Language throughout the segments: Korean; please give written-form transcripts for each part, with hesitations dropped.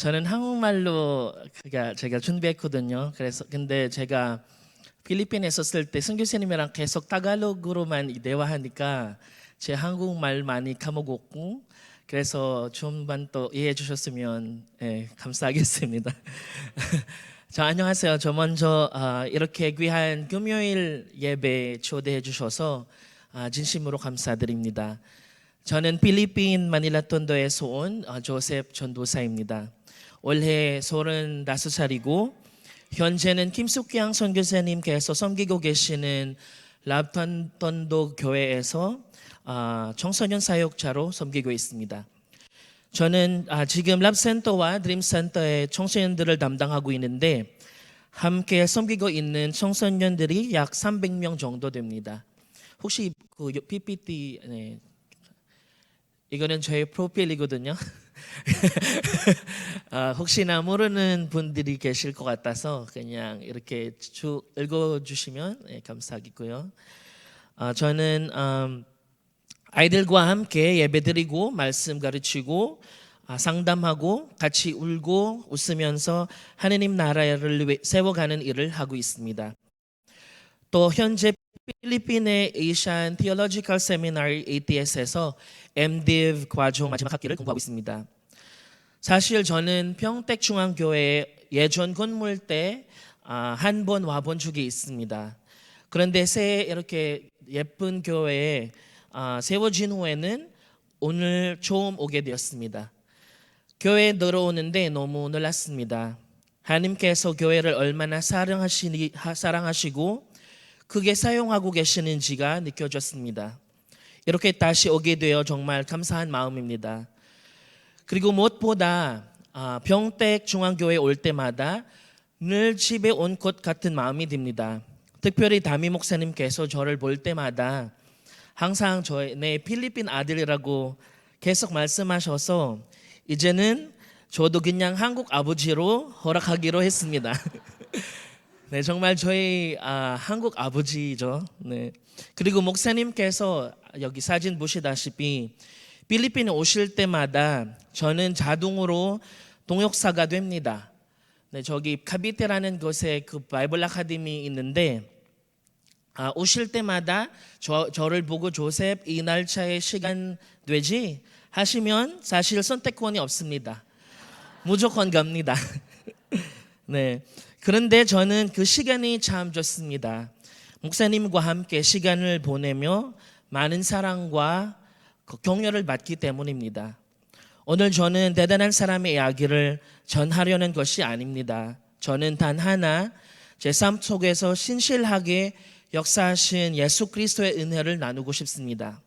저는 한국말로 제가 준비했거든요. 그래서 근데 제가 필리핀에 있었을 때 선교사님이랑 계속 타갈로그로만 대화하니까 제 한국말 많이 까먹었고 그래서 좀만 더 이해해 주셨으면 감사하겠습니다. 안녕하세요. 저 먼저 이렇게 귀한 금요일 예배 초대해 주셔서 진심으로 감사드립니다. 저는 필리핀 마닐라 톤도에서 온 조셉 전도사입니다. 올해 35살이고 현재는 김숙양 선교사님께서 섬기고 계시는 랍톤도 교회에서 청소년 사역자로 섬기고 있습니다. 저는 지금 랍센터와 드림센터의 청소년들을 담당하고 있는데 함께 섬기고 있는 청소년들이 약 300명 정도 됩니다. 혹시 그 PPT 이거는 저의 프로필이거든요. 혹시나 모르는 분들이 계실 것 같아서 그냥 이렇게 쭉 읽어주시면 감사하겠고요. 저는 아이들과 함께 예배드리고 말씀 가르치고 상담하고 같이 울고 웃으면서 하느님 나라를 세워가는 일을 하고 있습니다. 또 현재 필리핀의 Asian Theological Seminary ATS에서 MDiv 과정 마지막 학기를 공부하고 있습니다. 사실 저는 평택중앙교회 예전 건물 때 한 번 와본 적이 있습니다. 그런데 새 이렇게 예쁜 교회에 세워진 후에는 오늘 처음 오게 되었습니다. 교회에 들어오는데 너무 놀랐습니다. 하나님께서 교회를 얼마나 사랑하시고 크게 사용하고 계시는지가 느껴졌습니다. 이렇게 다시 오게 되어 정말 감사한 마음입니다. 그리고 무엇보다 평택 중앙교회 올 때마다 늘 집에 온 것 같은 마음이 듭니다. 특별히 담임 목사님께서 저를 볼 때마다 항상 내 필리핀 아들이라고 계속 말씀하셔서 이제는 저도 그냥 한국 아버지로 허락하기로 했습니다. 네, 정말 저희 한국 아버지죠. 네. 그리고 목사님께서 여기 사진 보시다시피 필리핀에 오실 때마다 저는 자동으로 동역사가 됩니다. 네, 저기 카비테라는 곳에 그 바이블 아카데미 있는데 오실 때마다 저를 보고 조셉 이 날짜에 시간 되지 하시면 사실 선택권이 없습니다. 무조건 갑니다. 네. 그런데 저는 그 시간이 참 좋습니다. 목사님과 함께 시간을 보내며 많은 사랑과 격려를 받기 때문입니다. 오늘 저는 대단한 사람의 이야기를 전하려는 것이 아닙니다. 저는 단 하나 제 삶 속에서 신실하게 역사하신 예수 그리스도의 은혜를 나누고 싶습니다.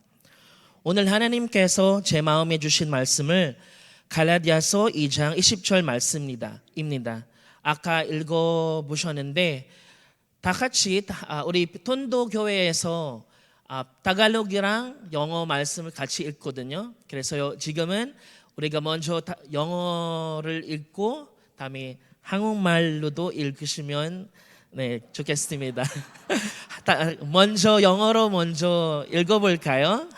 오늘 하나님께서 제 마음에 주신 말씀을 갈라디아서 2장 20절 말씀입니다. 아까 읽어보셨는데 다 같이 우리 톤도 교회에서 타갈로그랑 영어 말씀을 같이 읽거든요. 그래서 지금은 우리가 먼저 영어를 읽고 다음에 한국말로도 읽으시면 좋겠습니다. 먼저 영어로 먼저 읽어볼까요?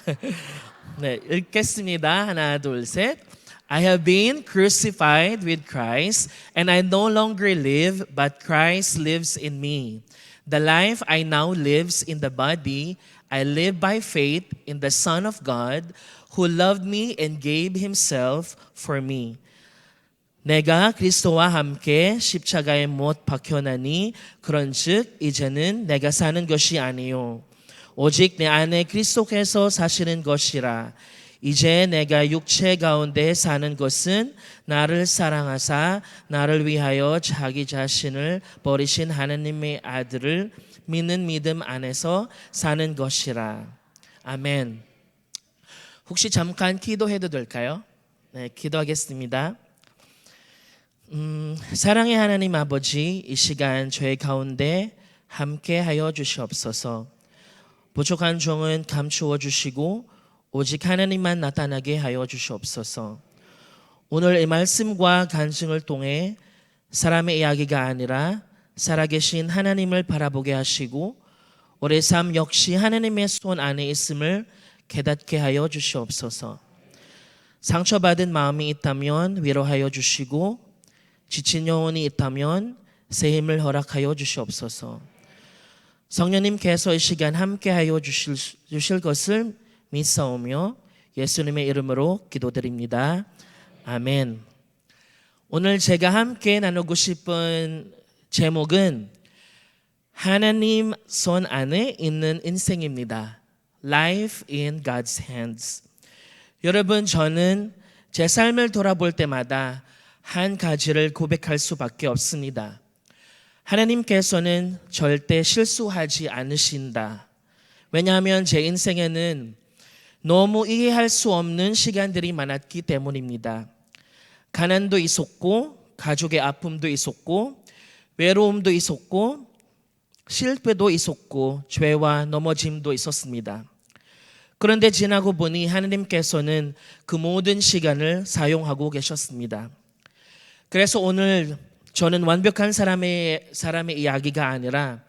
네, 읽겠습니다. 하나, 둘, 셋. I have been crucified with Christ, and I no longer live, but Christ lives in me. The life I now lives in the body, I live by faith in the Son of God, who loved me and gave Himself for me. 내가 그리스도와 함께 십자가에 못 박혀나니 그런즉 이제는 내가 사는 것이 아니요 오직 내 안에 그리스도께서 사시는 것이라. 이제 내가 육체 가운데 사는 것은 나를 사랑하사 나를 위하여 자기 자신을 버리신 하나님의 아들을 믿는 믿음 안에서 사는 것이라. 아멘. 혹시 잠깐 기도해도 될까요? 네, 기도하겠습니다. 사랑의 하나님 아버지, 이 시간 저희 가운데 함께하여 주시옵소서. 부족한 종은 감추어 주시고 오직 하나님만 나타나게 하여 주시옵소서. 오늘 이 말씀과 간증을 통해 사람의 이야기가 아니라 살아계신 하나님을 바라보게 하시고 우리의 삶 역시 하나님의 손 안에 있음을 깨닫게 하여 주시옵소서. 상처받은 마음이 있다면 위로하여 주시고 지친 영혼이 있다면 새 힘을 허락하여 주시옵소서. 성령님께서 이 시간 함께하여 주실 것을 믿사오며 예수님의 이름으로 기도드립니다. 아멘. 오늘 제가 함께 나누고 싶은 제목은 하나님 손 안에 있는 인생입니다. Life in God's hands. 여러분, 저는 제 삶을 돌아볼 때마다 한 가지를 고백할 수밖에 없습니다. 하나님께서는 절대 실수하지 않으신다. 왜냐하면 제 인생에는 너무 이해할 수 없는 시간들이 많았기 때문입니다. 가난도 있었고, 가족의 아픔도 있었고, 외로움도 있었고, 실패도 있었고, 죄와 넘어짐도 있었습니다. 그런데 지나고 보니 하나님께서는 그 모든 시간을 사용하고 계셨습니다. 그래서 오늘 저는 완벽한 사람의 이야기가 아니라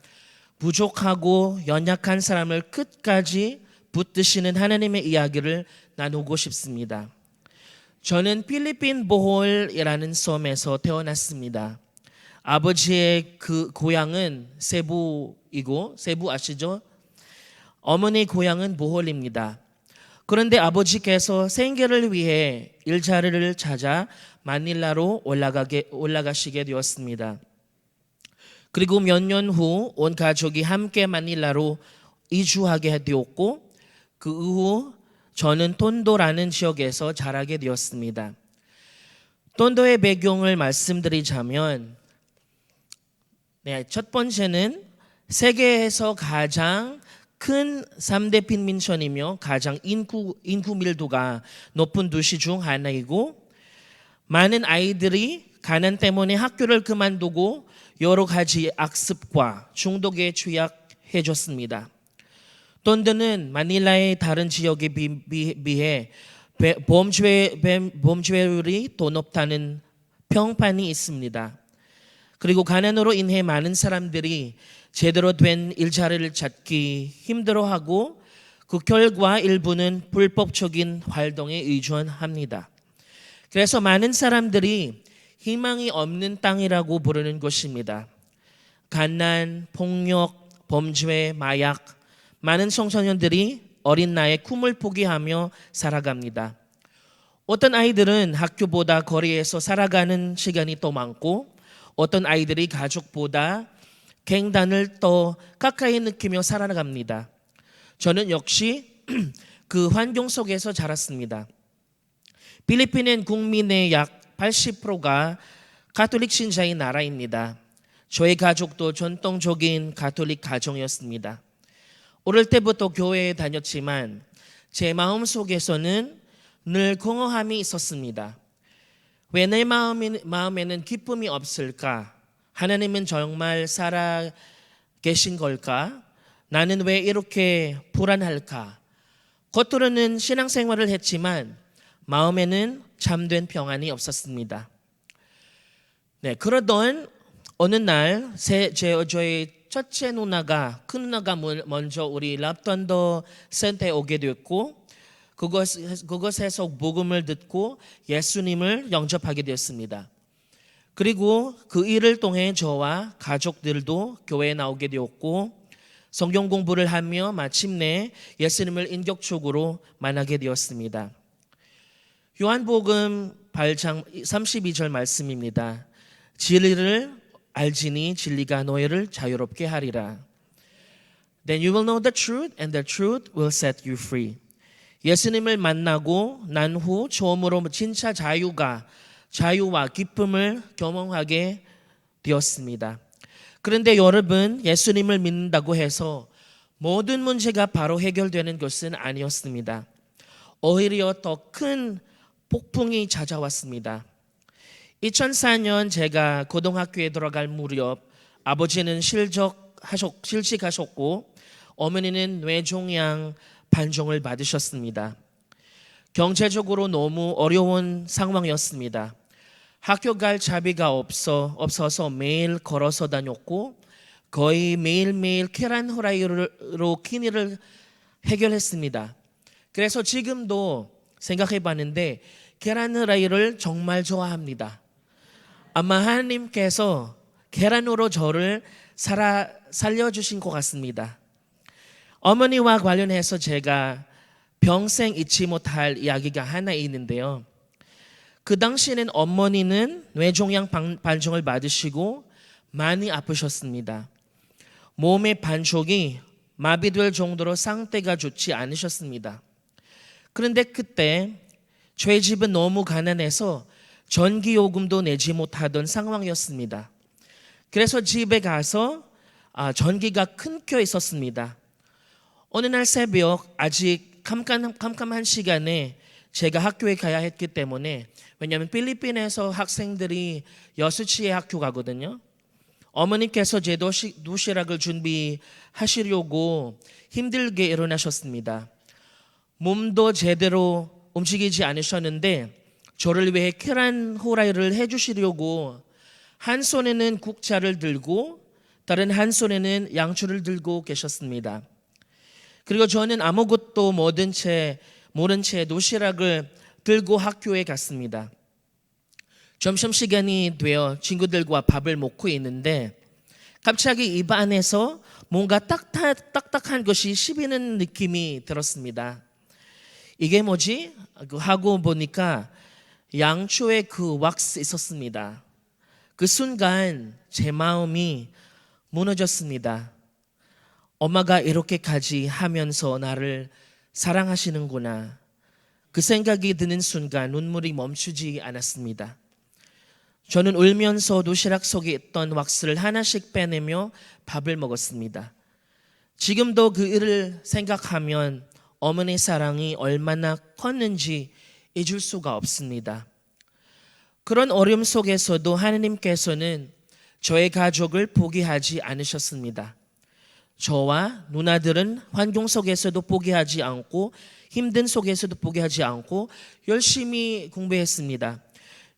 부족하고 연약한 사람을 끝까지 붙드시는 하나님의 이야기를 나누고 싶습니다. 저는 필리핀 보홀이라는 섬에서 태어났습니다. 아버지의 그 고향은 세부이고, 세부 아시죠? 어머니 고향은 보홀입니다. 그런데 아버지께서 생계를 위해 일자리를 찾아 마닐라로 올라가시게 되었습니다. 그리고 몇 년 후 온 가족이 함께 마닐라로 이주하게 되었고, 그 이후 저는 톤도라는 지역에서 자라게 되었습니다. 톤도의 배경을 말씀드리자면, 첫 번째는 세계에서 가장 큰 3대 빈민촌이며 가장 인구 밀도가 높은 도시 중 하나이고, 많은 아이들이 가난 때문에 학교를 그만두고 여러 가지 악습과 중독에 취약해졌습니다. 톤도는 마닐라의 다른 지역에 비해 범죄율이 더 높다는 평판이 있습니다. 그리고 가난으로 인해 많은 사람들이 제대로 된 일자리를 찾기 힘들어하고, 그 결과 일부는 불법적인 활동에 의존합니다. 그래서 많은 사람들이 희망이 없는 땅이라고 부르는 것입니다. 가난, 폭력, 범죄, 마약, 많은 청소년들이 어린 나이에 꿈을 포기하며 살아갑니다. 어떤 아이들은 학교보다 거리에서 살아가는 시간이 더 많고, 어떤 아이들이 가족보다 갱단을 더 가까이 느끼며 살아갑니다. 저는 역시 그 환경 속에서 자랐습니다. 필리핀은 국민의 약 80%가 가톨릭 신자인 나라입니다. 저희 가족도 전통적인 가톨릭 가정이었습니다. 어릴 때부터 교회에 다녔지만 제 마음 속에서는 늘 공허함이 있었습니다. 왜 내 마음에는 기쁨이 없을까? 하나님은 정말 살아 계신 걸까? 나는 왜 이렇게 불안할까? 겉으로는 신앙생활을 했지만 마음에는 참된 평안이 없었습니다. 그러던 어느 날 저희 첫째 누나가, 큰 누나가 먼저 우리 랍던더 센터에 오게 되었고, 그것에서 복음을 듣고 예수님을 영접하게 되었습니다. 그리고 그 일을 통해 저와 가족들도 교회에 나오게 되었고, 성경 공부를 하며 마침내 예수님을 인격적으로 만나게 되었습니다. 요한복음 8장 32절 말씀입니다. 진리를 알지니 진리가 너희를 자유롭게 하리라. Then you will know the truth and the truth will set you free. 예수님을 만나고 난 후 처음으로 진짜 자유와 기쁨을 경험하게 되었습니다. 그런데 여러분, 예수님을 믿는다고 해서 모든 문제가 바로 해결되는 것은 아니었습니다. 오히려 더 큰 폭풍이 찾아왔습니다. 2004년 제가 고등학교에 들어갈 무렵 아버지는 실직하셨고 어머니는 뇌종양 판정을 받으셨습니다. 경제적으로 너무 어려운 상황이었습니다. 학교 갈 자비가 없어서 매일 걸어서 다녔고 거의 매일매일 계란 후라이로 끼니를 해결했습니다. 그래서 지금도 생각해 봤는데 계란 후라이를 정말 좋아합니다. 아마 하나님께서 계란으로 저를 살려주신 것 같습니다. 어머니와 관련해서 제가 평생 잊지 못할 이야기가 하나 있는데요. 그 당시에는 어머니는 뇌종양 반종을 받으시고 많이 아프셨습니다. 몸의 반쪽이 마비될 정도로 상태가 좋지 않으셨습니다. 그런데 그때 저희 집은 너무 가난해서 전기요금도 내지 못하던 상황이었습니다. 그래서 집에 가서 전기가 끊겨 있었습니다. 어느 날 새벽 아직 캄캄한 시간에 제가 학교에 가야 했기 때문에, 왜냐하면 필리핀에서 학생들이 6시에 학교 가거든요. 어머니께서 제 도시락을 준비하시려고 힘들게 일어나셨습니다. 몸도 제대로 움직이지 않으셨는데 저를 위해 계란 후라이를 해주시려고 한 손에는 국자를 들고 다른 한 손에는 양초를 들고 계셨습니다. 그리고 저는 아무것도 모른 채 도시락을 들고 학교에 갔습니다. 점심시간이 되어 친구들과 밥을 먹고 있는데 갑자기 입 안에서 뭔가 딱딱한 것이 씹히는 느낌이 들었습니다. 이게 뭐지? 하고 보니까 양초에 그 왁스 있었습니다. 그 순간 제 마음이 무너졌습니다. 엄마가 이렇게까지 하면서 나를 사랑하시는구나. 그 생각이 드는 순간 눈물이 멈추지 않았습니다. 저는 울면서 도시락 속에 있던 왁스를 하나씩 빼내며 밥을 먹었습니다. 지금도 그 일을 생각하면 어머니의 사랑이 얼마나 컸는지 잊을 수가 없습니다. 그런 어려움 속에서도 하나님께서는 저의 가족을 포기하지 않으셨습니다. 저와 누나들은 환경 속에서도 포기하지 않고 힘든 속에서도 포기하지 않고 열심히 공부했습니다.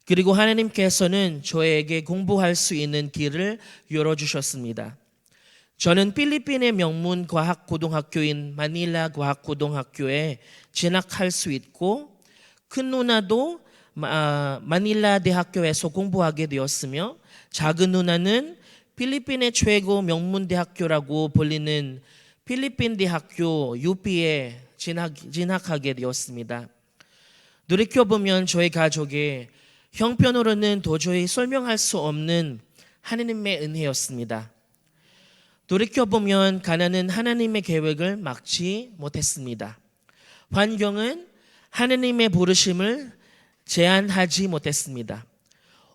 그리고 하나님께서는 저에게 공부할 수 있는 길을 열어주셨습니다. 저는 필리핀의 명문 과학고등학교인 마닐라 과학고등학교에 진학할 수 있고 큰 누나도 마닐라 대학교에서 공부하게 되었으며 작은 누나는 필리핀의 최고 명문 대학교라고 불리는 필리핀 대학교 UP에 진학하게 되었습니다. 돌이켜보면 저희 가족의 형편으로는 도저히 설명할 수 없는 하나님의 은혜였습니다. 돌이켜보면 가난은 하나님의 계획을 막지 못했습니다. 환경은 하나님의 부르심을 제한하지 못했습니다.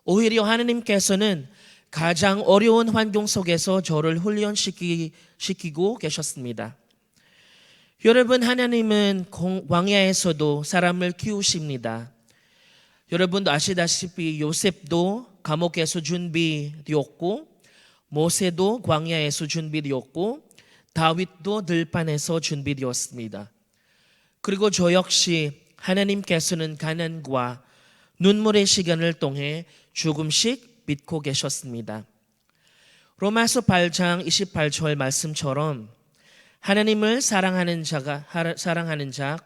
오히려 하나님께서는 가장 어려운 환경 속에서 저를 훈련시키고 계셨습니다. 여러분, 하나님은 광야에서도 사람을 키우십니다. 여러분도 아시다시피 요셉도 감옥에서 준비되었고 모세도 광야에서 준비되었고 다윗도 들판에서 준비되었습니다. 그리고 저 역시 하나님께서는 가난과 눈물의 시간을 통해 조금씩 믿고 계셨습니다. 로마서 8장 28절 말씀처럼 하나님을 사랑하는 자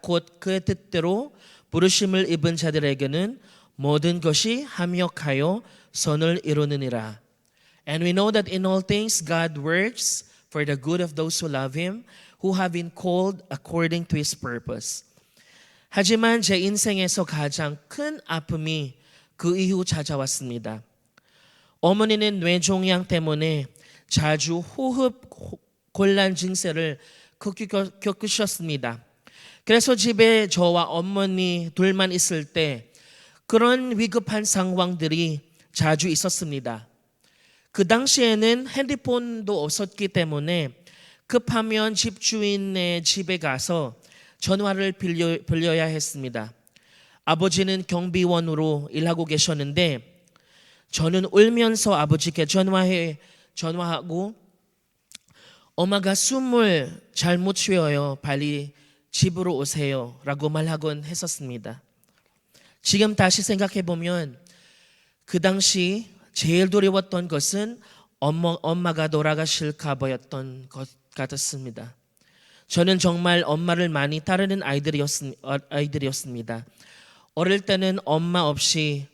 곧 그 뜻대로 부르심을 입은 자들에게는 모든 것이 합력하여 선을 이루느니라. And we know that in all things God works for the good of those who love Him, who have been called according to His purpose. 하지만 제 인생에서 가장 큰 아픔이 그 이후 찾아왔습니다. 어머니는 뇌종양 때문에 자주 호흡 곤란 증세를 겪으셨습니다. 그래서 집에 저와 어머니 둘만 있을 때 그런 위급한 상황들이 자주 있었습니다. 그 당시에는 핸드폰도 없었기 때문에 급하면 집주인의 집에 가서 전화를 빌려야 했습니다. 아버지는 경비원으로 일하고 계셨는데 저는 울면서 아버지께 전화하고 엄마가 숨을 잘못 쉬어요. 빨리 집으로 오세요. 라고 말하곤 했었습니다. 지금 다시 생각해 보면 그 당시 제일 두려웠던 것은 엄마가 돌아가실까 봐였던 것 같았습니다. 저는 정말 엄마를 많이 따르는 아이들이었습니다. 어릴 때는 엄마 없이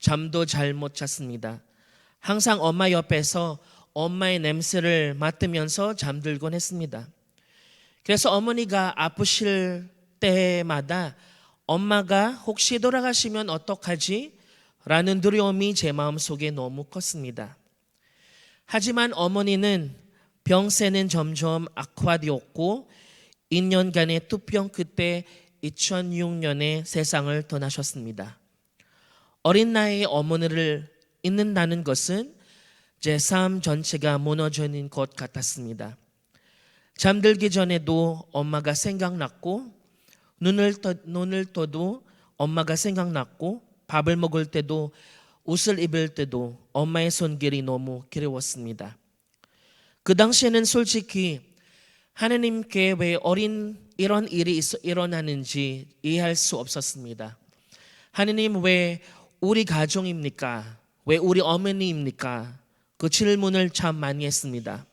잠도 잘 못 잤습니다. 항상 엄마 옆에서 엄마의 냄새를 맡으면서 잠들곤 했습니다. 그래서 어머니가 아프실 때마다 엄마가 혹시 돌아가시면 어떡하지? 라는 두려움이 제 마음속에 너무 컸습니다. 하지만 어머니는 병세는 점점 악화되었고 2년간의 투병 끝에 2006년에 세상을 떠나셨습니다. 어린 나이에 어머니를 잊는다는 것은 제 삶 전체가 무너지는 것 같았습니다. 잠들기 전에도 엄마가 생각났고 눈을 떠도 엄마가 생각났고 밥을 먹을 때도 옷을 입을 때도 엄마의 손길이 너무 그리웠습니다. 그 당시에는 솔직히 하나님께 왜 이런 일이 일어나는지 이해할 수 없었습니다. 하나님 왜 우리 가정입니까? 왜 우리 어머니입니까? 그 질문을 참 많이 했습니다.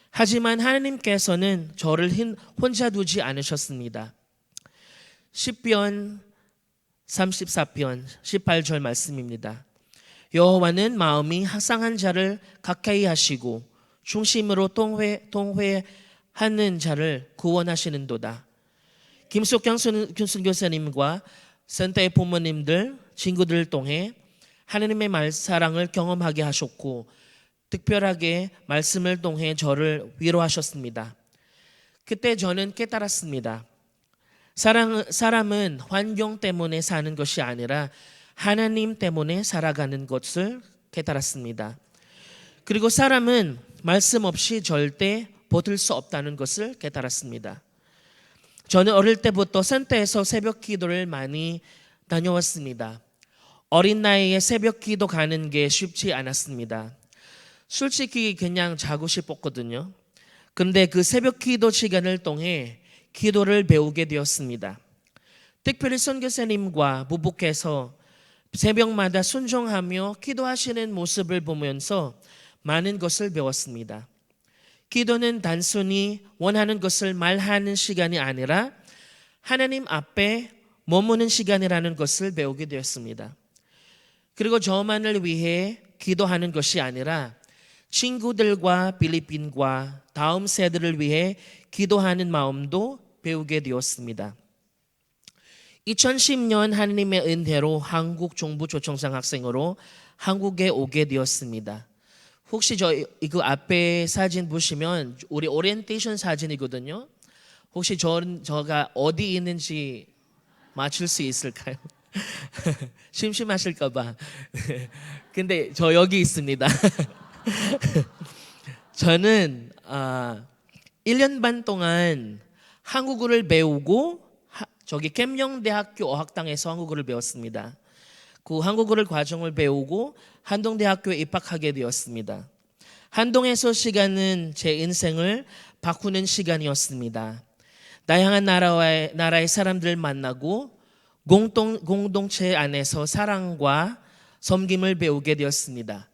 하지만 하나님께서는 저를 혼자 두지 않으셨습니다. 시편 34편 18절 말씀입니다. 여호와는 마음이 항상한 자를 가까이 하시고 중심으로 통회하는 자를 구원하시는도다. 김석경 교수님과 센터의 부모님들, 친구들을 통해 하나님의 사랑을 경험하게 하셨고 특별하게 말씀을 통해 저를 위로하셨습니다. 그때 저는 깨달았습니다. 사람은 환경 때문에 사는 것이 아니라 하나님 때문에 살아가는 것을 깨달았습니다. 그리고 사람은 말씀 없이 절대 버틸 수 없다는 것을 깨달았습니다. 저는 어릴 때부터 센터에서 새벽 기도를 많이 다녀왔습니다. 어린 나이에 새벽 기도 가는 게 쉽지 않았습니다. 솔직히 그냥 자고 싶었거든요. 그런데 그 새벽 기도 시간을 통해 기도를 배우게 되었습니다. 특별히 선교사님과 부부께서 새벽마다 순종하며 기도하시는 모습을 보면서 많은 것을 배웠습니다. 기도는 단순히 원하는 것을 말하는 시간이 아니라 하나님 앞에 머무는 시간이라는 것을 배우게 되었습니다. 그리고 저만을 위해 기도하는 것이 아니라 친구들과 필리핀과 다음 세대를 위해 기도하는 마음도 배우게 되었습니다. 2010년 하나님의 은혜로 한국 정부 초청장 학생으로 한국에 오게 되었습니다. 혹시 그 앞에 사진 보시면 우리 오리엔테이션 사진이거든요. 혹시 저가 어디 있는지 맞출 수 있을까요? 심심하실까 봐. 근데 저 여기 있습니다. 저는 1년 반 동안 한국어를 배우고 캠영대학교 어학당에서 한국어를 배웠습니다. 그 한국어를 과정을 배우고 한동대학교에 입학하게 되었습니다. 한동에서 시간은 제 인생을 바꾸는 시간이었습니다. 다양한 나라의 사람들을 만나고 공동체 안에서 사랑과 섬김을 배우게 되었습니다.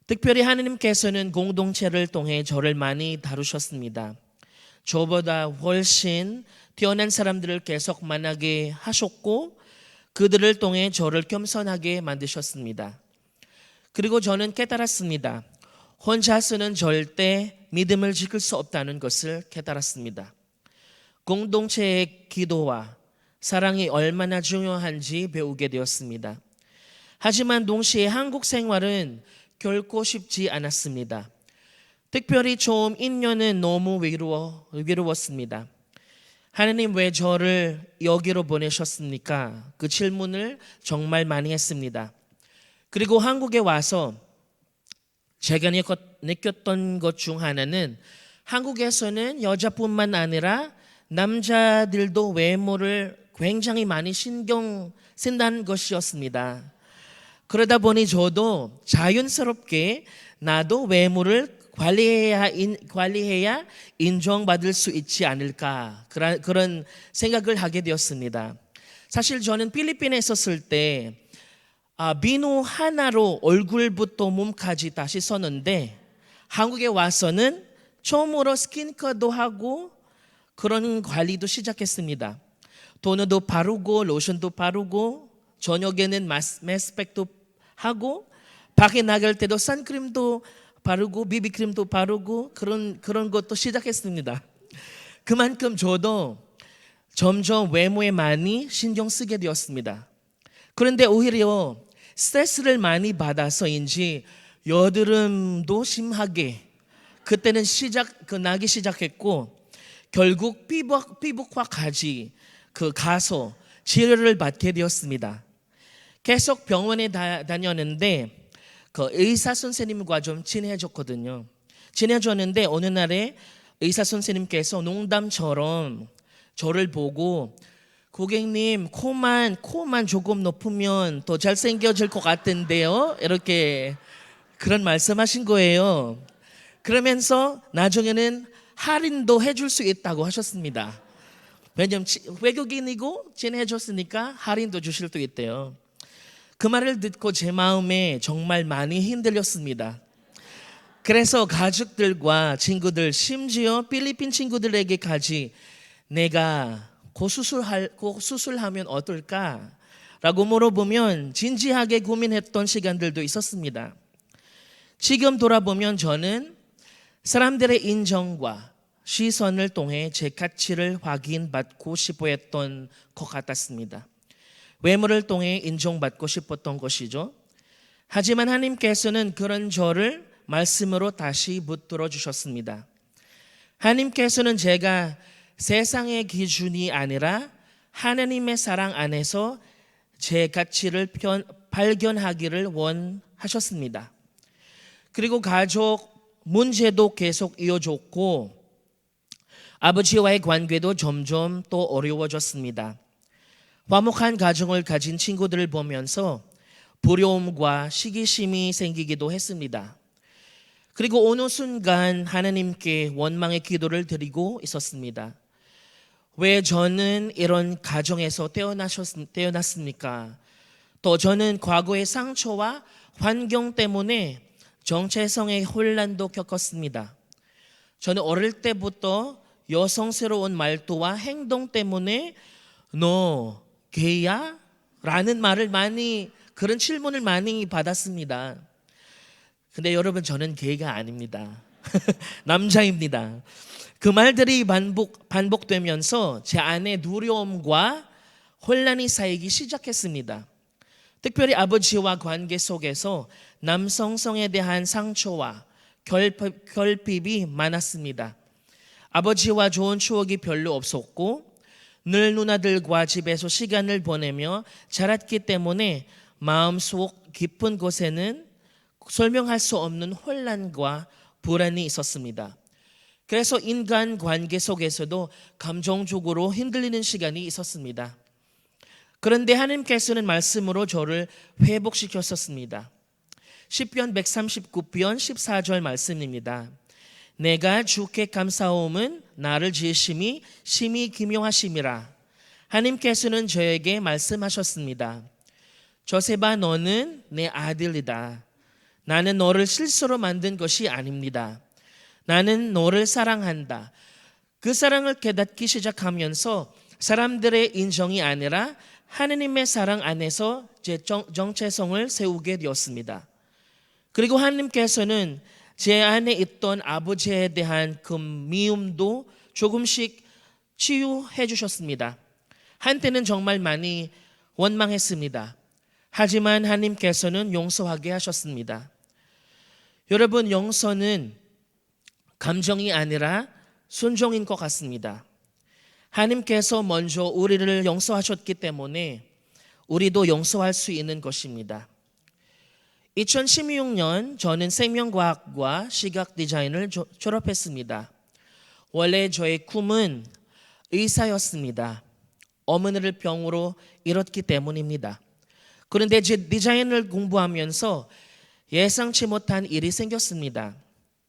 특별히 하나님께서는 공동체를 통해 저를 많이 다루셨습니다. 저보다 훨씬 뛰어난 사람들을 계속 만나게 하셨고 그들을 통해 저를 겸손하게 만드셨습니다. 그리고 저는 깨달았습니다. 혼자서는 절대 믿음을 지킬 수 없다는 것을 깨달았습니다. 공동체의 기도와 사랑이 얼마나 중요한지 배우게 되었습니다. 하지만 동시에 한국 생활은 결코 쉽지 않았습니다. 특별히 처음 1년은 너무 외로웠습니다. 하나님 왜 저를 여기로 보내셨습니까? 그 질문을 정말 많이 했습니다. 그리고 한국에 와서 제가 느꼈던 것 중 하나는 한국에서는 여자뿐만 아니라 남자들도 외모를 굉장히 많이 신경 쓴다는 것이었습니다. 그러다 보니 저도 자연스럽게 나도 외모를 관리해야 인정받을 수 있지 않을까 그런 생각을 하게 되었습니다. 사실 저는 필리핀에 있었을 때 비누 하나로 얼굴부터 몸까지 다 씻었는데 한국에 와서는 처음으로 스킨케어도 하고 그런 관리도 시작했습니다. 토너도 바르고 로션도 바르고 저녁에는 마스크팩도 하고 밖에 나갈 때도 선크림도 바르고 비비크림도 바르고 그런 것도 시작했습니다. 그만큼 저도 점점 외모에 많이 신경 쓰게 되었습니다. 그런데 오히려 스트레스를 많이 받아서인지 여드름도 심하게 그때는 나기 시작했고 결국 피부과까지 가서 치료를 받게 되었습니다. 계속 병원에 다녔는데 의사 선생님과 좀 친해졌거든요. 친해졌는데 어느 날에 의사 선생님께서 농담처럼 저를 보고 고객님 코만 조금 높으면 더 잘생겨질 것 같은데요. 이렇게 그런 말씀하신 거예요. 그러면서 나중에는 할인도 해줄 수 있다고 하셨습니다. 왜냐면 외국인이고 친해졌으니까 할인도 주실 수 있대요. 그 말을 듣고 제 마음에 정말 많이 흔들렸습니다. 그래서 가족들과 친구들, 심지어 필리핀 친구들에게까지 내가 고수술하면 어떨까? 라고 물어보면 진지하게 고민했던 시간들도 있었습니다. 지금 돌아보면 저는 사람들의 인정과 시선을 통해 제 가치를 확인받고 싶어 했던 것 같았습니다. 외모를 통해 인정받고 싶었던 것이죠. 하지만 하나님께서는 그런 저를 말씀으로 다시 붙들어 주셨습니다. 하나님께서는 제가 세상의 기준이 아니라 하나님의 사랑 안에서 제 가치를 발견하기를 원하셨습니다. 그리고 가족 문제도 계속 이어졌고 아버지와의 관계도 점점 또 어려워졌습니다. 화목한 가정을 가진 친구들을 보면서 부러움과 시기심이 생기기도 했습니다. 그리고 어느 순간 하나님께 원망의 기도를 드리고 있었습니다. 왜 저는 이런 가정에서 태어났습니까? 또 저는 과거의 상처와 환경 때문에 정체성의 혼란도 겪었습니다. 저는 어릴 때부터 여성스러운 말투와 행동 때문에 너 게이야? 라는 그런 질문을 많이 받았습니다. 근데 여러분 저는 게이가 아닙니다. 남자입니다. 그 말들이 반복되면서 제 안에 두려움과 혼란이 쌓이기 시작했습니다. 특별히 아버지와 관계 속에서 남성성에 대한 상처와 결핍이 많았습니다. 아버지와 좋은 추억이 별로 없었고 늘 누나들과 집에서 시간을 보내며 자랐기 때문에 마음속 깊은 곳에는 설명할 수 없는 혼란과 불안이 있었습니다. 그래서 인간 관계 속에서도 감정적으로 흔들리는 시간이 있었습니다. 그런데 하나님께서는 말씀으로 저를 회복시켰었습니다. 시편 139편 14절 말씀입니다. 내가 주께 감사함은 나를 지으심이 심히 기묘하심이라. 하나님께서는 저에게 말씀하셨습니다. 조세바 너는 내 아들이다. 나는 너를 실수로 만든 것이 아닙니다. 나는 너를 사랑한다. 그 사랑을 깨닫기 시작하면서 사람들의 인정이 아니라 하나님의 사랑 안에서 제 정체성을 세우게 되었습니다. 그리고 하나님께서는 제 안에 있던 아버지에 대한 그 미움도 조금씩 치유해 주셨습니다. 한때는 정말 많이 원망했습니다. 하지만 하나님께서는 용서하게 하셨습니다. 여러분, 용서는 감정이 아니라 순종인 것 같습니다. 하나님께서 먼저 우리를 용서하셨기 때문에 우리도 용서할 수 있는 것입니다. 2016년 저는 생명과학과 시각 디자인을 졸업했습니다. 원래 저의 꿈은 의사였습니다. 어머니를 병으로 잃었기 때문입니다. 그런데 제 디자인을 공부하면서 예상치 못한 일이 생겼습니다.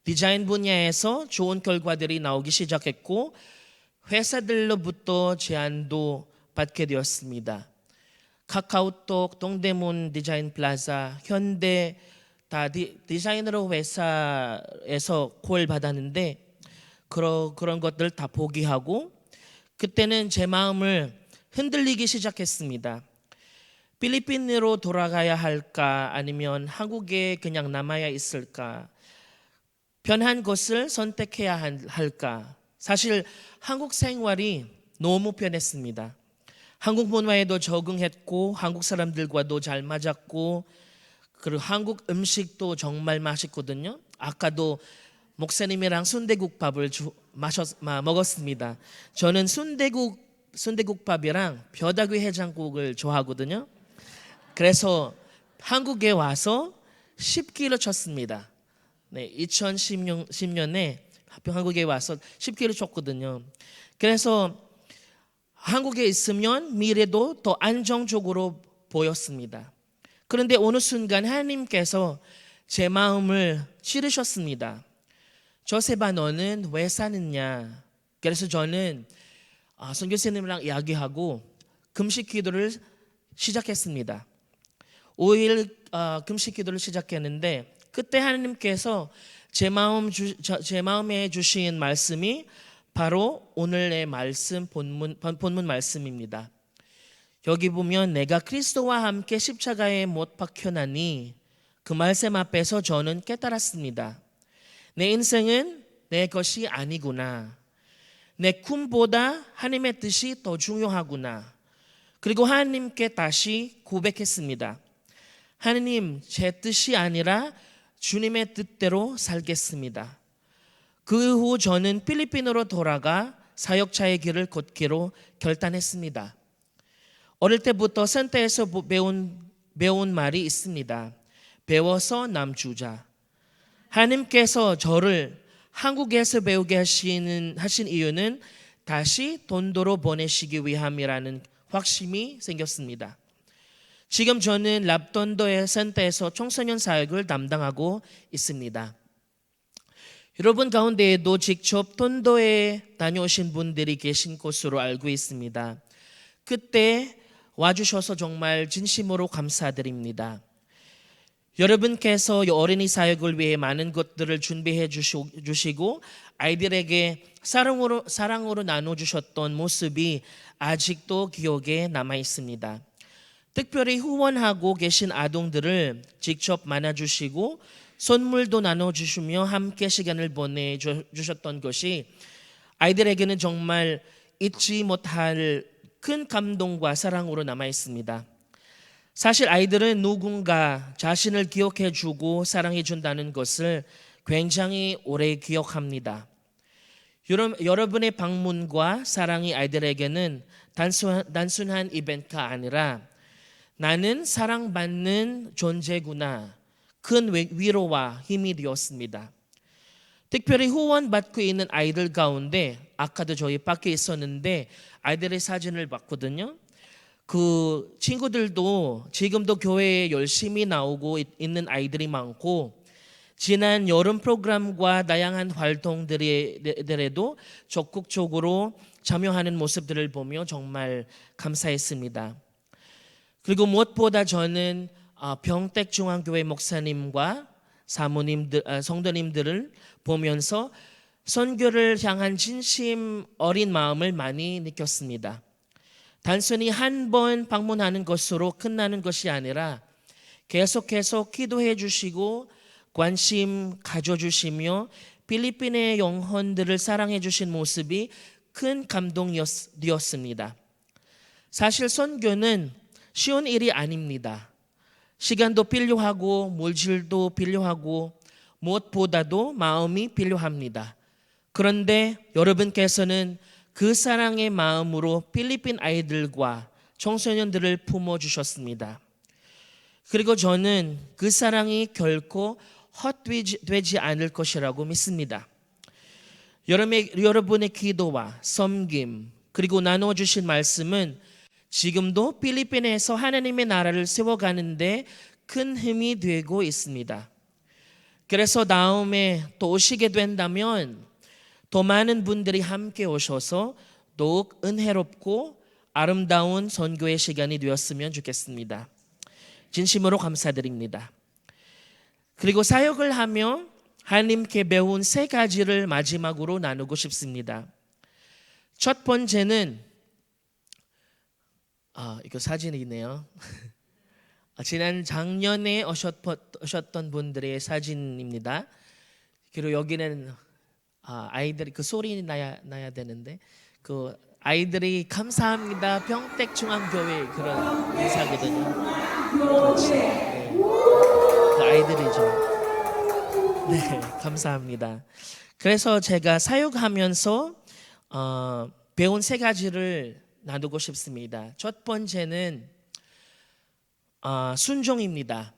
디자인 분야에서 좋은 결과들이 나오기 시작했고 회사들로부터 제안도 받게 되었습니다. 카카오톡, 동대문 디자인 플라자, 현대 다 디자이너로 회사에서 콜 받았는데 그런 것들 다 포기하고 그때는 제 마음을 흔들리기 시작했습니다. 필리핀으로 돌아가야 할까 아니면 한국에 그냥 남아야 있을까? 편한 것을 선택해야 할까? 사실 한국 생활이 너무 편했습니다. 한국 문화에도 적응했고 한국 사람들과도 잘 맞았고 그리고 한국 음식도 정말 맛있거든요. 아까도 목사님이랑 순대국밥을 먹었습니다. 저는 순대국밥이랑 벼다귀 해장국을 좋아하거든요. 그래서 한국에 와서 10kg 쳤습니다. 네, 2010년에 한국에 와서 10kg 쳤거든요. 그래서 한국에 있으면 미래도 더 안정적으로 보였습니다. 그런데 어느 순간 하나님께서 제 마음을 찌르셨습니다. 조세바, 너는 왜 사느냐? 그래서 저는 선교사님이랑 이야기하고 금식 기도를 시작했습니다. 5일 금식 기도를 시작했는데 그때 하나님께서 제 마음에 주신 말씀이 바로 오늘의 말씀 본문 말씀입니다. 여기 보면 내가 그리스도와 함께 십자가에 못 박혀나니 그 말씀 앞에서 저는 깨달았습니다. 내 인생은 내 것이 아니구나. 내 꿈보다 하나님의 뜻이 더 중요하구나. 그리고 하나님께 다시 고백했습니다. 하나님, 제 뜻이 아니라 주님의 뜻대로 살겠습니다. 그 후 저는 필리핀으로 돌아가 사역자의 길을 걷기로 결단했습니다. 어릴 때부터 센터에서 배운 말이 있습니다. 배워서 남주자. 하나님께서 저를 한국에서 배우게 하신 이유는 다시 돈도로 보내시기 위함이라는 확신이 생겼습니다. 지금 저는 랍돈도의 센터에서 청소년 사역을 담당하고 있습니다. 여러분 가운데에도 직접 돈도에 다녀오신 분들이 계신 것으로 알고 있습니다. 그때 와주셔서 정말 진심으로 감사드립니다. 여러분께서 어린이 사역을 위해 많은 것들을 준비해 주시고 아이들에게 사랑으로 나눠주셨던 모습이 아직도 기억에 남아 있습니다. 특별히 후원하고 계신 아동들을 직접 만나주시고 선물도 나눠주시며 함께 시간을 보내주셨던 것이 아이들에게는 정말 잊지 못할 큰 감동과 사랑으로 남아 있습니다. 사실 아이들은 누군가 자신을 기억해 주고 사랑해 준다는 것을 굉장히 오래 기억합니다. 여러분의 방문과 사랑이 아이들에게는 단순한 이벤트가 아니라 나는 사랑받는 존재구나, 큰 위로와 힘이 되었습니다. 특별히 후원받고 있는 아이들 가운데 아까도 저희 밖에 있었는데 아이들의 사진을 봤거든요. 그 친구들도 지금도 교회에 열심히 나오고 있는 아이들이 많고 지난 여름 프로그램과 다양한 활동들에도 적극적으로 참여하는 모습들을 보며 정말 감사했습니다. 그리고 무엇보다 저는 병택중앙교회 목사님과 성도님들을 보면서 선교를 향한 진심 어린 마음을 많이 느꼈습니다. 단순히 한 번 방문하는 것으로 끝나는 것이 아니라 계속해서 기도해 주시고 관심 가져주시며 필리핀의 영혼들을 사랑해 주신 모습이 큰 감동이었습니다. 사실 선교는 쉬운 일이 아닙니다. 시간도 필요하고 물질도 필요하고 무엇보다도 마음이 필요합니다. 그런데 여러분께서는 그 사랑의 마음으로 필리핀 아이들과 청소년들을 품어주셨습니다. 그리고 저는 그 사랑이 결코 헛되지 않을 것이라고 믿습니다. 여러분의 기도와 섬김 그리고 나눠주신 말씀은 지금도 필리핀에서 하나님의 나라를 세워가는데 큰 힘이 되고 있습니다. 그래서 다음에 또 오시게 된다면 더 많은 분들이 함께 오셔서 더욱 은혜롭고 아름다운 선교의 시간이 되었으면 좋겠습니다. 진심으로 감사드립니다. 그리고 사역을 하며 하나님께 배운 3가지를 마지막으로 나누고 싶습니다. 첫 번째는 이거 사진이 있네요. 지난 작년에 오셨던 분들의 사진입니다. 그리고 여기는 아이들이 그 소리 나야 되는데 그 아이들이 감사합니다 평택중앙교회 그런 인사거든요. 그렇지. 네. 그 아이들이죠. 네, 감사합니다. 그래서 제가 사역하면서 배운 세 가지를 나누고 싶습니다. 첫 번째는 순종입니다.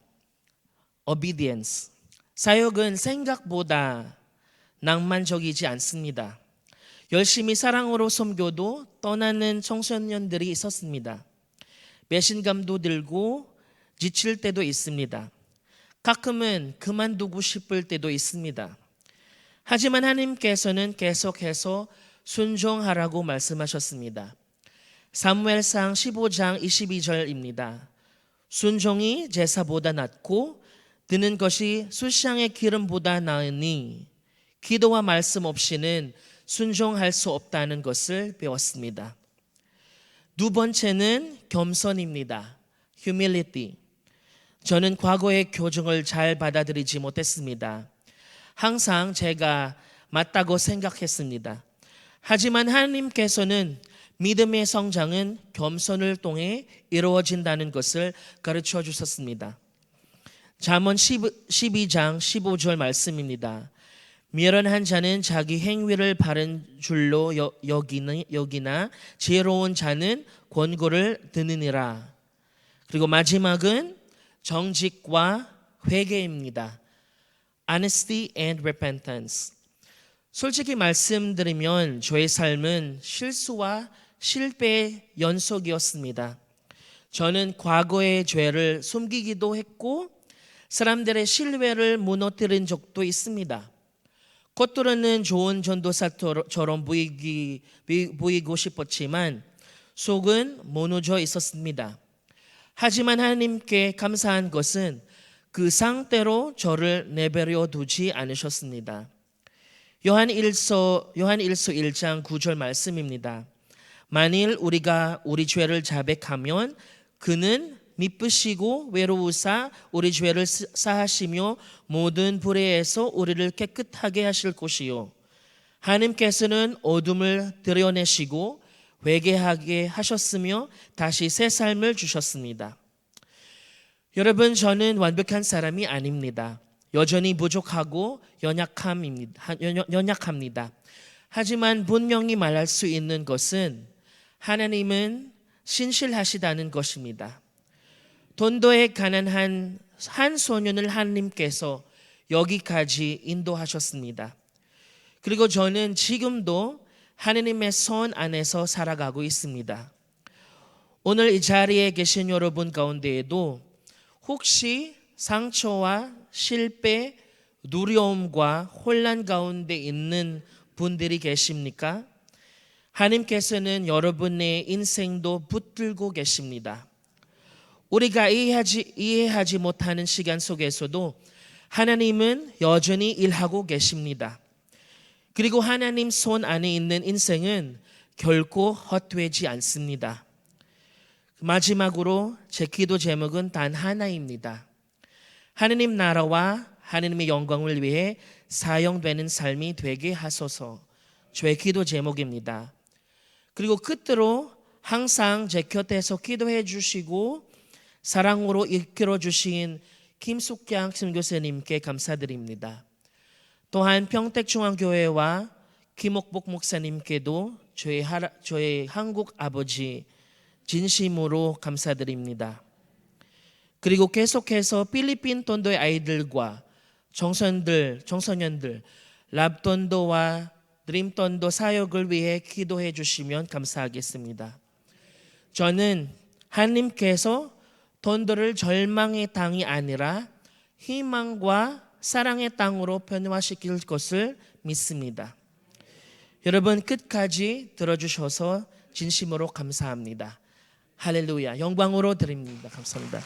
obedience. 사역은 생각보다 낭만적이지 않습니다. 열심히 사랑으로 섬겨도 떠나는 청소년들이 있었습니다. 배신감도 들고 지칠 때도 있습니다. 가끔은 그만두고 싶을 때도 있습니다. 하지만 하나님께서는 계속해서 순종하라고 말씀하셨습니다. 사무엘상 15장 22절입니다. 순종이 제사보다 낫고 드는 것이 숫향의 기름보다 나으니 기도와 말씀 없이는 순종할 수 없다는 것을 배웠습니다. 두 번째는 겸손입니다. humility. 저는 과거의 교정을 잘 받아들이지 못했습니다. 항상 제가 맞다고 생각했습니다. 하지만 하나님께서는 믿음의 성장은 겸손을 통해 이루어진다는 것을 가르쳐 주셨습니다. 잠언 12장 15절 말씀입니다. 미련한 자는 자기 행위를 바른 줄로 여기나 지혜로운 자는 권고를 듣느니라. 그리고 마지막은 정직과 회개입니다. Honesty and repentance. 솔직히 말씀드리면 저의 삶은 실수와 실패의 연속이었습니다. 저는 과거의 죄를 숨기기도 했고 사람들의 신뢰를 무너뜨린 적도 있습니다. 겉으로는 좋은 전도사처럼 보이고 싶었지만 속은 무너져 있었습니다. 하지만 하나님께 감사한 것은 그 상태로 저를 내버려 두지 않으셨습니다. 요한일서 1장 9절 말씀입니다. 만일 우리가 우리 죄를 자백하면 그는 미쁘시고 외로우사 우리 죄를 사하시며 모든 불의에서 우리를 깨끗하게 하실 것이요 하나님께서는 어둠을 드러내시고 회개하게 하셨으며 다시 새 삶을 주셨습니다. 여러분, 저는 완벽한 사람이 아닙니다. 여전히 부족하고 연약합니다. 하지만 분명히 말할 수 있는 것은 하나님은 신실하시다는 것입니다. 돈도에 가난한 한 소년을 하나님께서 여기까지 인도하셨습니다. 그리고 저는 지금도 하나님의 손 안에서 살아가고 있습니다. 오늘 이 자리에 계신 여러분 가운데에도 혹시 상처와 실패, 두려움과 혼란 가운데 있는 분들이 계십니까? 하나님께서는 여러분의 인생도 붙들고 계십니다. 우리가 이해하지 못하는 시간 속에서도 하나님은 여전히 일하고 계십니다. 그리고 하나님 손 안에 있는 인생은 결코 헛되지 않습니다. 마지막으로 제 기도 제목은 단 하나입니다. 하나님 나라와 하나님의 영광을 위해 사용되는 삶이 되게 하소서. 저의 기도 제목입니다. 그리고 끝으로 항상 제 곁에서 기도해 주시고 사랑으로 이끌어 주신 김숙양 선교사님께 감사드립니다. 또한 평택중앙교회와 김옥복 목사님께도 저의 한국 아버지 진심으로 감사드립니다. 그리고 계속해서 필리핀 톤도의 아이들과 청소년들 랍톤도와 드림톤도 사역을 위해 기도해 주시면 감사하겠습니다. 저는 하나님께서 톤도를 절망의 땅이 아니라 희망과 사랑의 땅으로 변화시킬 것을 믿습니다. 여러분 끝까지 들어주셔서 진심으로 감사합니다. 할렐루야. 영광으로 드립니다. 감사합니다.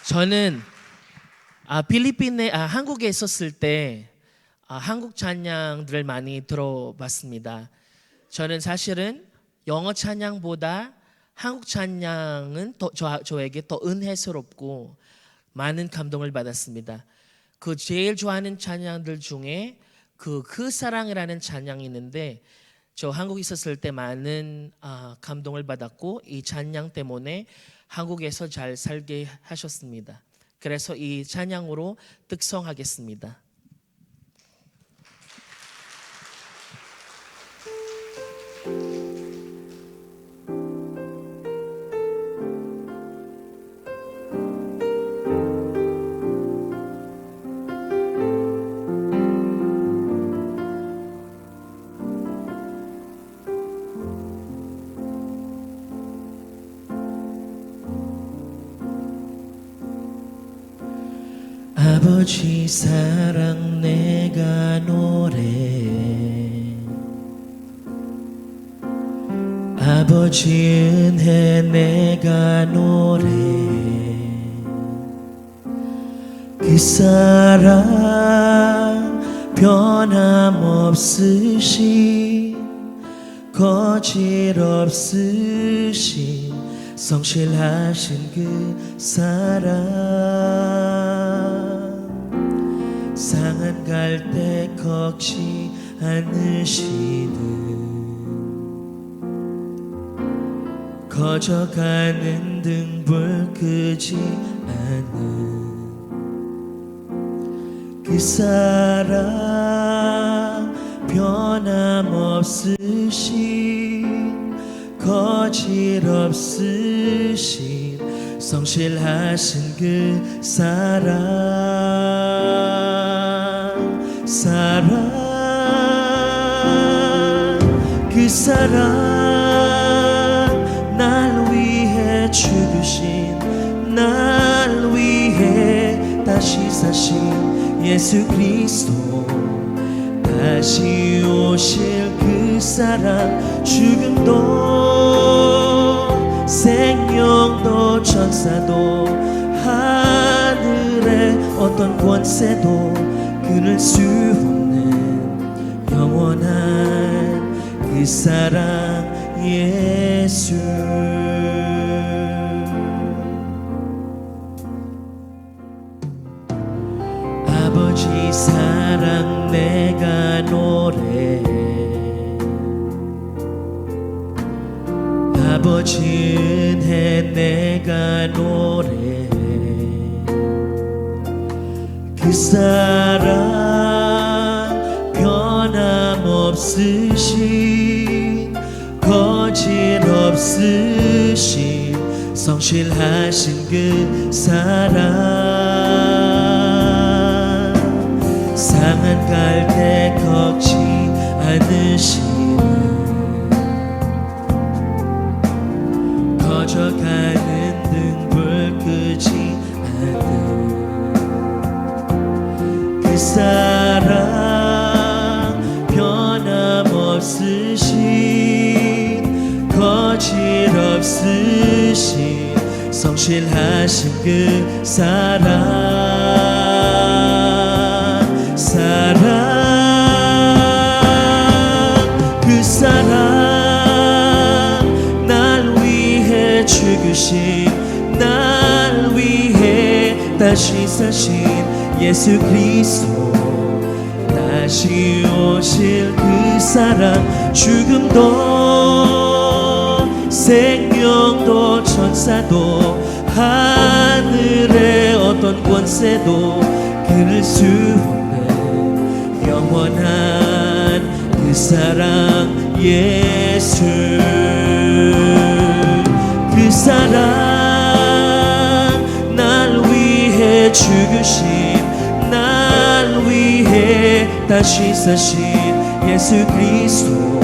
저는 한국에 있었을 때 한국 찬양들을 많이 들어봤습니다. 저는 사실은 영어 찬양보다 한국 찬양은 저에게 더 은혜스럽고 많은 감동을 받았습니다. 그 제일 좋아하는 찬양들 중에 그 사랑이라는 찬양이 있는데 저 한국에 있었을 때 많은 감동을 받았고 이 찬양 때문에 한국에서 잘 살게 하셨습니다. 그래서 이 찬양으로 특성하겠습니다. 아버지 사랑 내가 노래해, 아버지 은혜 내가 노래해. 그 사랑 변함없으신 거짓 없으신 성실하신 그 사랑, 상한 갈대 걷지 않으시는 커져가는 등불 끄지 않은 그 사랑 변함없으신 거짓 없으신 성실하신 그 사랑 그 사랑 날 위해 죽으신 날 위해 다시 사신 예수 그리스도 다시 오실 그 사랑 죽음도 생명도 천사도 하늘의 어떤 권세도 끊을 수 없는 영원한 그 사랑 예수. 아버지 사랑 내가 노래해, 아버지 은혜 내가 노래해. 그 사랑 변함없으신 거짓 없으신 성실하신 그 사랑, 상한 갈대 걷지 않으시는 커져가는 등불 끄지 않는 그 사랑 변함없으신 거짓 없으신 성실하신 그 사랑 그 사랑 날 위해 죽으신 날 위해 다시 사신 예수 그리스도 다시 오실 그 사랑 죽음도 생명도 천사도 하늘의 어떤 권세도 끊을 수 없는 영원한 그 사랑 예수. 그 사랑 날 위해 죽으신 날 위해 다시 사신 예수 그리스도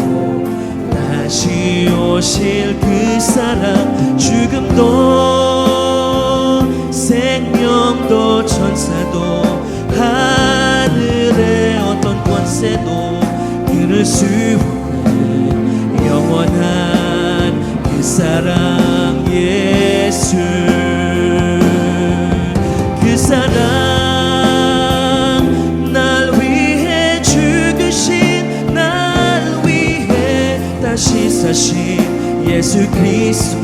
다시 오실 그 사랑 죽음도 생명도 천사도 하늘의 어떤 권세도 끊을 수 없는 영원한 그 사랑 예수. 그 사랑 날 위해 죽으신 날 위해 다시 사신 예수 그리스도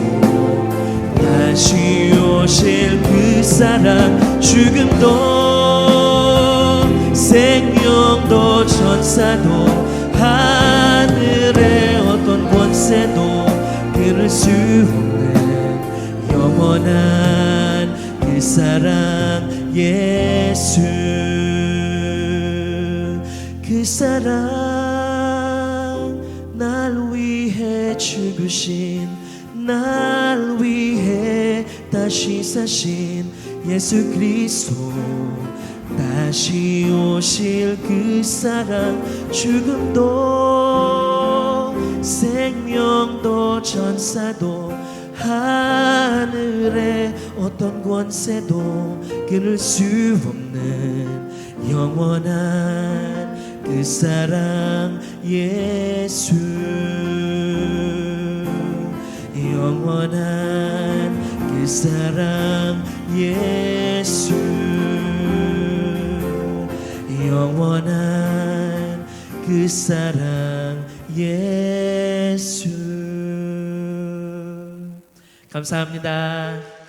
사랑 죽음도 생명도 천사도 하늘의 어떤 권세도 끊을 수 없는 영원한 그 사랑 예수 그 사랑 날 위해 죽으신 날 위해 다시 사신 예수 그리스도 다시 오실 그 사랑 죽음도 생명도 천사도 하늘의 어떤 권세도 끊을 수 없는 영원한 그 사랑 예수 영원한 그 사랑 예수 영원한 그 사랑 예수 감사합니다.